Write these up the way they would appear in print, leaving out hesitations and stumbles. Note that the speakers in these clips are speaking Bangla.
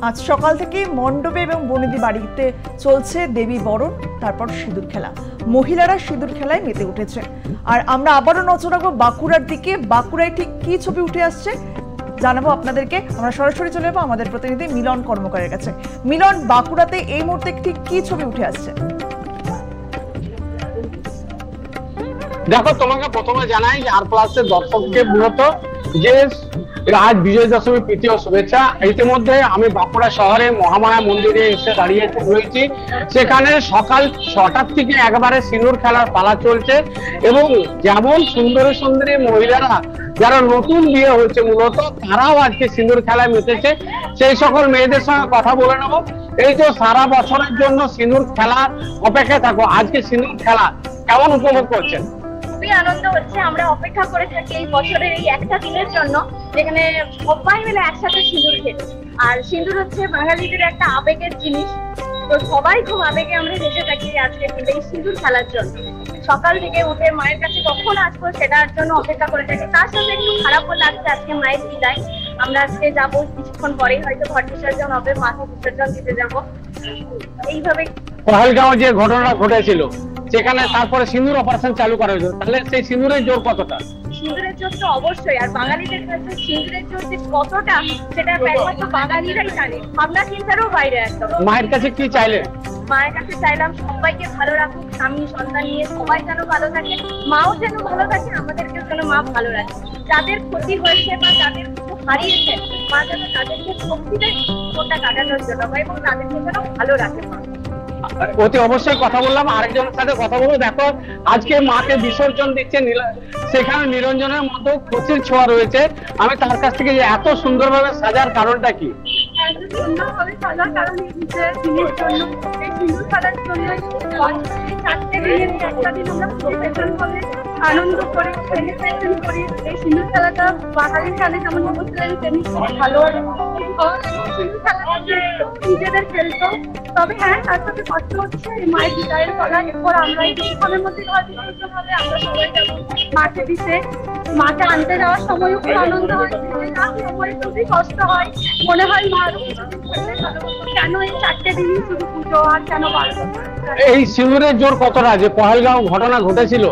আজ সকাল থেকে মণ্ডপে এবং বনেদি বাড়িতে চলছে দেবী বরণ, তারপর সিঁদুর খেলা। মহিলারা সিঁদুর খেলায় মেতে উঠেছে। আর আমরা আবারও নজর রাখবো বাঁকুড়ার দিকে। বাঁকুড়ায় ঠিক কি ছবি উঠে আসছে জানাবো আপনাদেরকে। আমরা সরাসরি চলে যাবো আমাদের প্রতিনিধি মিলন কর্মকারের কাছে। মিলন, বাঁকুড়াতে এই মুহূর্তে ঠিক কি ছবি উঠে আসছে? দেখো, তোমাকে প্রথমে জানাই যে আর প্লাসের দর্শককে মূলত যে আজ বিজয় দশমী প্রীতি ও শুভেচ্ছা। ইতিমধ্যে আমি বাঁকুড়া শহরে মহামায়া মন্দিরে এসে দাঁড়িয়ে রয়েছি। সেখানে সকাল 6টার থেকে একবারে সিঁদুর খেলার পালা চলছে এবং যেমন সুন্দরী সুন্দরী মহিলারা যারা নতুন বিয়ে হয়েছে মূলত তারাও আজকে সিঁদুর খেলায় মেতেছে। সেই সকল মেয়েদের সঙ্গে কথা বলে নেবো। এই যে সারা বছরের জন্য সিঁদুর খেলার অপেক্ষা থাকো, আজকে সিঁদুর খেলা কেমন উপভোগ করছেন? খুবই আনন্দ হচ্ছে। আমরা অপেক্ষা করে থাকি এই বছরের এই একটা দিনের জন্য, যেখানে সবাই মিলে একসাথে সিঁদুর খেলি। আর সিঁদুর হচ্ছে বাঙালিদের একটা আবেগের জিনিস, তো সবাই খুব আবেগে আমরা হেসে থাকি আজকে এই সিঁদুর খেলার জন্য। সকাল থেকে উঠে মায়ের কাছে কখন আসবো সেটার জন্য অপেক্ষা করে থাকি। তার সাথে একটু খারাপও লাগছে, আজকে মায়ের বিদায়। আমরা আজকে যাবো, কিছুক্ষণ পরেই হয়তো ঘট বিসর্জন হবে, মাথা বিসর্জন দিতে যাবো। এইভাবে পহেলগাঁও যে ঘটনা ঘটেছিল সেখানে তারপরে সিঁদুর অপারেশন চালু করা হয়েছিল, তাহলে সেই সিঁদুরের জোর কতটা? সিঁদুরের জোর তো অবশ্যই, আর বাঙালিদের কাছে সিঁদুরের জোর যে কতটা সেটা একমাত্র বাঙালিরাই জানে, ভাবনা চিন্তারও বাইরে একদম। মায়ের কাছে কি চাইলেন? মায়ের কাছে চাইলাম সবাইকে ভালো রাখুক, স্বামী সন্তান নিয়ে সবাই যেন ভালো থাকে, মাও যেন ভালো থাকে, আমাদেরকেও যেন মা ভালো রাখে। যাদের ক্ষতি হয়েছে বা যাদের কিছু হারিয়েছে, মা যেন তাদেরকে শক্তি দেয় ওটা কাটানোর জন্য, এবং তাদেরকে যেন ভালো রাখে মা। অতি অবশ্যই কথা বললাম, আরেকজনের সাথে কথা বলবো। দেখো, আজকে মাকে বিসর্জন দিচ্ছে, সেখানে নিরঞ্জনের মতো খুশির ছোঁয়া রয়েছে। আমি তার কাছ থেকে যে এত সুন্দরভাবে সাজার কারণটা কি? সুন্দরভাবে সাজার কারণ দিনের জন্য, এই সিঁদুর খেলার জন্য 4টে দিনের একটা দিন আমরা সেলিব্রেশন করে আনন্দ করি, সেলিব্রেশন করি। এই সিঁদুর খেলাটা বাঙালির কানে যেমন বলছিলেন তেমনি খুব ভালো। সিঁদুর খেলাটা নিজেদের খেলতো, তবে হ্যাঁ তার সাথে কষ্ট হচ্ছে মায়ের বিদায়ের করা। এরপর আমরা এই কিছুক্ষণের মধ্যে ঘর বিসর্জন হবে, আমরা সবাই যাবো মাকে দিতে। মাকে আনতে যাওয়ার সময়ও খুব আনন্দ হয়, সময় খুবই কষ্ট হয়, মনে হয় মা আরো কিছুদিন থাকলে ভালো হতো। কেন এই 4টে দিনই শুধু পুজো, আর কেন 12 বছর? এই সিঁদুরের জোর কতটা? যে পহেলগাঁও ঘটনা ঘটেছিল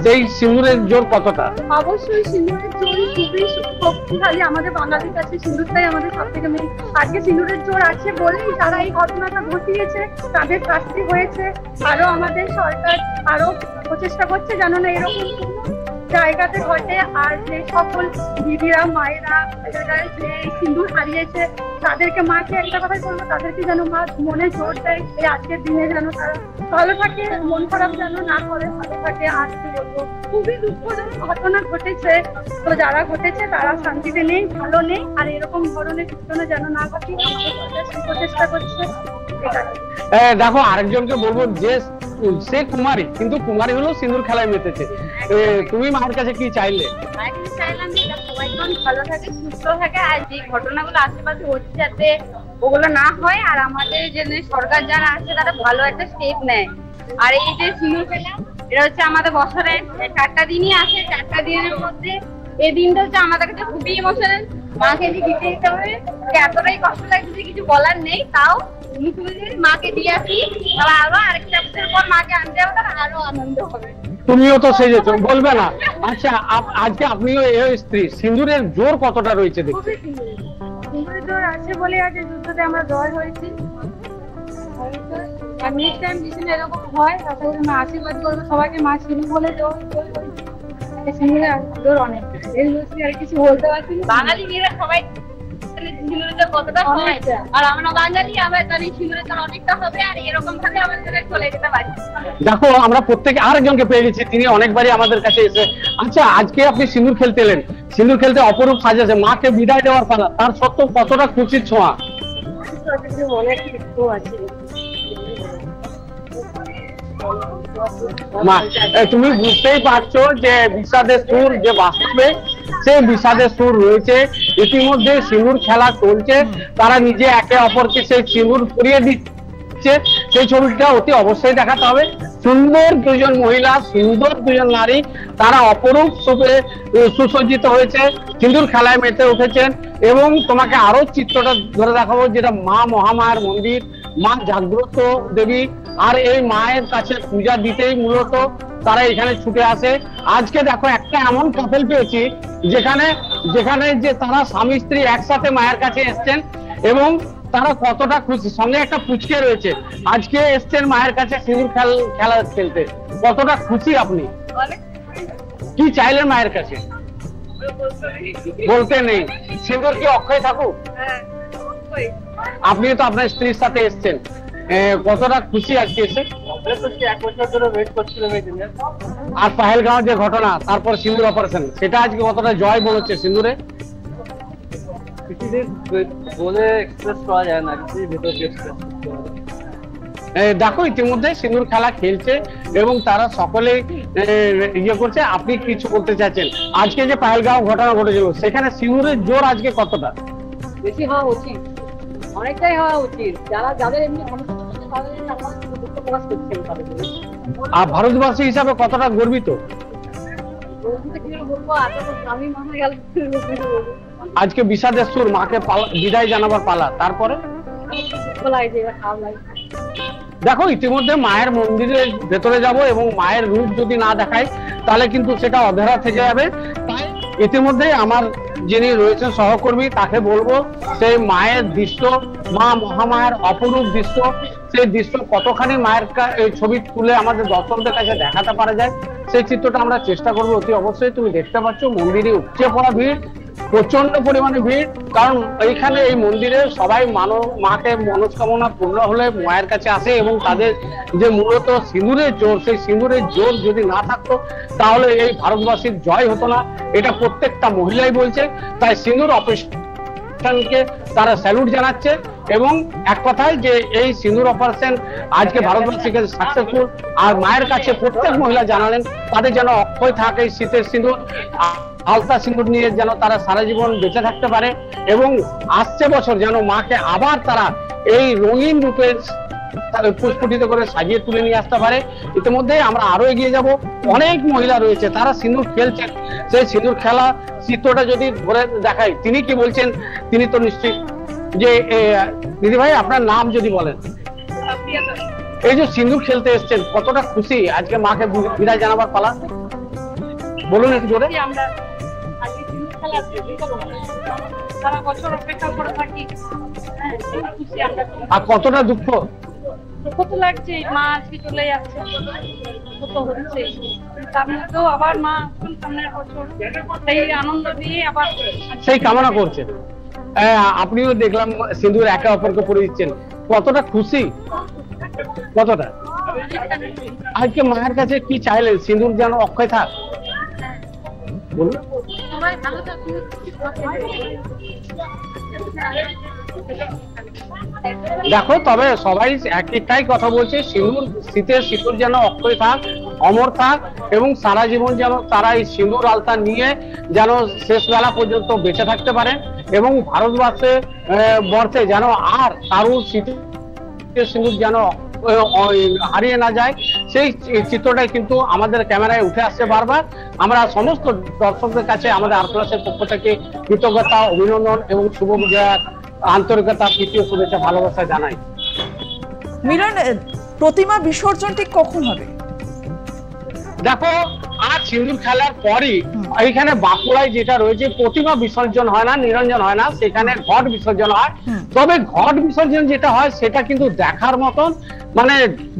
সেই সিঁদুরের জোর কতটা? অবশ্যই সিঁদুরের জোর খুবই শক্তিশালী। আমাদের বাঙালির কাছে সিঁদুরটাই আমাদের সব থেকে মেন। আজকে সিঁদুরের জোর আছে বলেই যারা এই ঘটনাটা ঘটিয়েছে তাদের শাস্তি হয়েছে। আরো আমাদের সরকার আরো প্রচেষ্টা করছে যেন না এরকম জায়গাতে ঘটে। আর যে সকল দিদিরা মায়েরা যে সিঁদুর হারিয়েছে তাদেরকে, মাকে একটা কথাই বলবো, তাদেরকে যেন মা মনে জোর দেয় এই আজকের দিনে যেন তারা ভালো থাকে, মন খারাপ যেন না করে, ভালো থাকে। আর কি বলবো, খুবই দুঃখজনক ঘটনা ঘটেছে, তো যারা ঘটেছে তারা শান্তিতে নেই, ভালো নেই। আর এরকম ধরনের ঘটনা যেন না ঘটে প্রচেষ্টা করছে। দেখো, আরেকজনকে বলবো যে সে কুমারী, কিন্তু কুমারী হলেও সিঁদুর খেলায় মেতেছে। তুমি মায়ের কাছে কি চাইলে? মায়ের কাছে চাইলাম যে সবাই ভালো থাকে, সুস্থ থাকে, আর যে ঘটনাগুলো আশেপাশে হচ্ছে যাতে ওগুলো না হয়, আর আমাদের যে সরকার যারা আছে তারা ভালো একটা স্টেপ নেয়। আর এই যে সিঁদুর খেলা, এটা হচ্ছে আমাদের বছরে 4টা দিনই আসে। 4টা দিনের মধ্যে এই দিনটা হচ্ছে আমাদের কাছে খুবই ইমোশনাল। মাকে যে দিতে দিতে হবে, এতটাই কষ্ট লাগছে কিছু বলার নেই। তাও মাকে দিয়ে আসি, তাহলে আরো আরেকটা বছর পর মাকে আনতে হবে, তাহলে আরো আনন্দ হবে। তুমিও তো সেজেছো, বলবে না? আচ্ছা, আজকে আপনিও এই স্ত্রী, সিঁদুরের জোর কতটা রয়েছে দেখছি? সিঁদুরের জোর আছে বলে আজ যুদ্ধতে আমরা জয় হয়েছি। আর নেক্সট টাইম যদি এরকম হয় তাহলে আমি আশীর্বাদ করবো সবাইকে, মা সিঁদুর বলে জোর সিঁদুরের জোর অনেক। এই বলছি আর কিছু বলতে পারছি না। বাঙালি মেয়েরা সবাই সিঁদুরের কতটা হয়, আর আমরা বাঙালি, আমরা জানি সিঁদুরের জোর অনেকটা হবে। আর এরকম ভাবে আমাদের চলে যেতে পারি। দেখো, আমরা প্রত্যেকে আরেকজনকে পেয়ে গেছি, তিনি অনেকবারই আমাদের কাছে এসে। আচ্ছা, আজকে আপনি সিঁদুর খেলতে এলেন, সিঁদুর খেলতে অপরূপ সাজাছে, মাকে বিদায় দেওয়ার পালা, তার সত্ত্বেও কতটা খুশির ছোঁয়া? অনেক কিছু আছে। মা, তুমি বুঝতেই পারছো যে বিষাদের সুর যে বাস্তবে সেই বিষাদের সুর রয়েছে। ইতিমধ্যে সিঁদুর খেলা চলছে, তারা নিজে একে অপরকে সেই সিঁদুর পরিয়ে দিচ্ছে। সেই ছবিটা অতি অবশ্যই দেখাতে হবে। সুন্দর দুজন মহিলা, সুন্দর দুজন নারী, তারা অপরূপ সুসজ্জিত হয়েছে, সিঁদুর খেলায় মেতে উঠেছেন। এবং তোমাকে আরো চিত্রটা ধরে দেখাবো, যেটা মা মহামায়ার মন্দির, মা জাগ্রত দেবী। আর এই মায়ের কাছে পূজা দিতেই মূলত তারা এখানে ছুটে আসে। আজকে দেখো একটা এমন কাপল পেয়েছি যেখানে যে তারা স্বামী স্ত্রী একসাথে মায়ের কাছে এসছেন এবং তারা কতটা খুশি। সঙ্গে একটা পুচকে রয়েছে, আজকে এসছেন মায়ের কাছে সিঁদুর খেলা খেলতে। কতটা খুশি আপনি? কি চাইলেন মায়ের কাছে? বলতে নেই। সিঁদুর কি অক্ষয় থাকুক? আপনি তো আপনার স্ত্রীর সাথে এসছেন, কতটা খুশি আজকে এসে? 1 বছর ধরে ওয়েট করছিলাম এই দিনে। আর পাহেলগাঁও যে ঘটনা, তারপর সিঁদুর অপারেশন, সেটা আজকে কতটা জয় মনে হচ্ছে সিঁদুরে? বলে এক্সপ্রেস করা যায় না, কিছু ভেতর দিয়ে এক্সপ্রেস করতে হবে। দেখো ইতিমধ্যে সিঁদুর খেলা খেলছে এবং তারা সকলে ইয়ে করছে। আপনি কিছু বলতে চাচ্ছেন? আজকে যে পাহেলগাঁও ঘটনা ঘটেছিল, সেখানে সিঁদুরের জোর আজকে কতটা? বেশি হওয়া উচিত, অনেকটাই হওয়া উচিত। যাদের এমনি প্রকাশ করছেন তাদের, আর ভারতবাসী হিসাবে কতটা গর্বিত? আমি মনে গেল আজকে বিষাদের সুর, মাকে বিদায় জানাবার পালা। তারপরে দেখো ইতিমধ্যে মায়ের মন্দিরের ভেতরে যাব এবং মায়ের রূপ যদি না দেখায় তাহলে কিন্তু সেটা অধরা থেকে যাবে। তাই ইতিমধ্যে আমার যিনি রয়েছেন সহকর্মী, তাকে বলবো সেই মায়ের দৃশ্য, মা মহামায়ার অপরূপ দৃশ্য, সেই দৃশ্য কতখানি মায়ের ছবি তুলে আমাদের দর্শকদের কাছে দেখাতে পারা যায়, সেই চিত্রটা আমরা চেষ্টা করবো। অতি অবশ্যই তুমি দেখতে পাচ্ছ মন্দিরে উপচে পড়া ভিড়, প্রচন্ড পরিমাণে ভিড়। কারণ এইখানে এই মন্দিরে সবাই মাকে মনস্কামনা পূর্ণ হলে মায়ের কাছে আসে এবং তাদের যে মূলত সিঁদুরের জোর, সেই সিঁদুরের জোর যদি না থাকতো তাহলে এই ভারতবাসীর জয় হতো না। এটা প্রত্যেকটা মহিলাই বলছে। তাই সিঁদুর অপারেশনকে তারা স্যালুট জানাচ্ছে এবং এক কথায় যে এই সিঁদুর অপারেশন আজকে ভারতবাসীকে সাকসেসফুল। আর মায়ের কাছে প্রত্যেক মহিলা জানালেন তাদের যেন অক্ষয় থাকে শীতের সিঁদুর, আলতা সিঁদুর নিয়ে যেন তারা সারা জীবন বেঁচে থাকতে পারে এবং আসছে বছর যেন মাকে আবার তারা এই রঙিন রূপে পুষ্পটিত করে সাজিয়ে তুলে নিয়ে আসতে পারে। ইতিমধ্যে আমরা আরো এগিয়ে যাব, অনেক মহিলা রয়েছে তারা সিঁদুর খেলছেন। সেই সিঁদুর খেলা চিত্রটা যদি ধরে দেখাই, তিনি কি বলছেন? তিনি তো নিশ্চয়ই যে দিদি ভাই আপনার নাম যদি বলেন। এই যে সিঁদুর খেলতে এসছেন, কতটা খুশি আজকে মাকে বিদায় জানাবার পালা, বলুন একটু জোরে। আমরা আজকে সিঁদুর খেলা সারা বছর অপেক্ষা করে থাকি। আর কতটা দুঃখ কত লাগছে, মা আজকে চলে যাচ্ছে, কত হচ্ছে, তার মধ্যেও আবার মা সামনের বছর সেই আনন্দ দিয়ে আবার সেই কামনা করছেন। আপনিও দেখলাম সিঁদুর একে অপরকে পরে দিচ্ছেন, কতটা খুশি, কতটা আজকে মায়ের কাছে কি চাইলেন? সিঁদুর যেন অক্ষয় থাক, বলুন। সবাই ভালো থাকুন। দেখো তবে সবাই একটাই কথা বলছে, সিঁদুর, শীতের সিঁদুর যেন অক্ষয় থাক, অমর থাক এবং সারা জীবন যেন তারা এই সিঁদুর আলতা নিয়ে যেন শেষ বেলা পর্যন্ত বেঁচে থাকতে পারে এবং ভারতবর্ষে যেন আর কারুর শীতের সিঁদুর যেন হারিয়ে না যায়, সেই চিত্রটাই কিন্তু আমাদের ক্যামেরায় উঠে আসছে বারবার। আমরা সমস্ত দর্শকদের কাছে আমাদের আরপ্লাসের পক্ষ থেকে কৃতজ্ঞতা, অভিনন্দন এবং শুভ বিজয়ার আন্তরিকতা, প্রীতীয় শুভেচ্ছা, ভালোবাসা জানাই। মিলন, প্রতিমা বিসর্জন ঠিক কখন হবে? দেখো আজ সিঁদুর খেলার পরই এইখানে বাঁকুড়ায় যেটা রয়েছে, প্রতিমা বিসর্জন হয় না, নিরঞ্জন হয় না, সেখানে ঘট বিসর্জন হয়। তবে ঘট বিসর্জন যেটা হয় সেটা কিন্তু দেখার মতন, মানে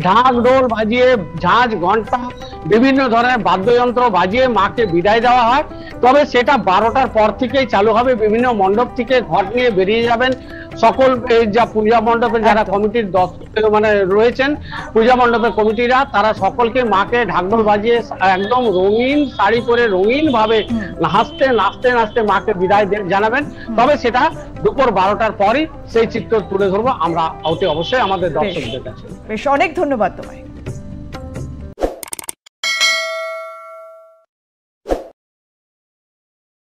ঢাক ঢোল বাজিয়ে, ঝাঁঝ ঘন্টা, বিভিন্ন ধরনের বাদ্যযন্ত্র বাজিয়ে মাকে বিদায় দেওয়া হয়। তবে সেটা 12টার পর থেকেই চালু হবে। বিভিন্ন মণ্ডপ থেকে ঘট নিয়ে বেরিয়ে যাবেন সকল যা পূজা মণ্ডপে যারা কমিটির মানে রয়েছেন, পূজা মণ্ডপের কমিটিরা, তারা সকলকে মাকে ঢাকঢোল বাজিয়ে একদম রঙিন শাড়ি পরে রঙিন ভাবে হাসতে নাচতে নাচতে মাকে বিদায় জানাবেন। তবে সেটা দুপুর 12টার পরই সেই চিত্র তুলে ধরবো আমরা অতি অবশ্যই আমাদের দর্শকদের কাছে। বেশ, অনেক ধন্যবাদ তোমায়।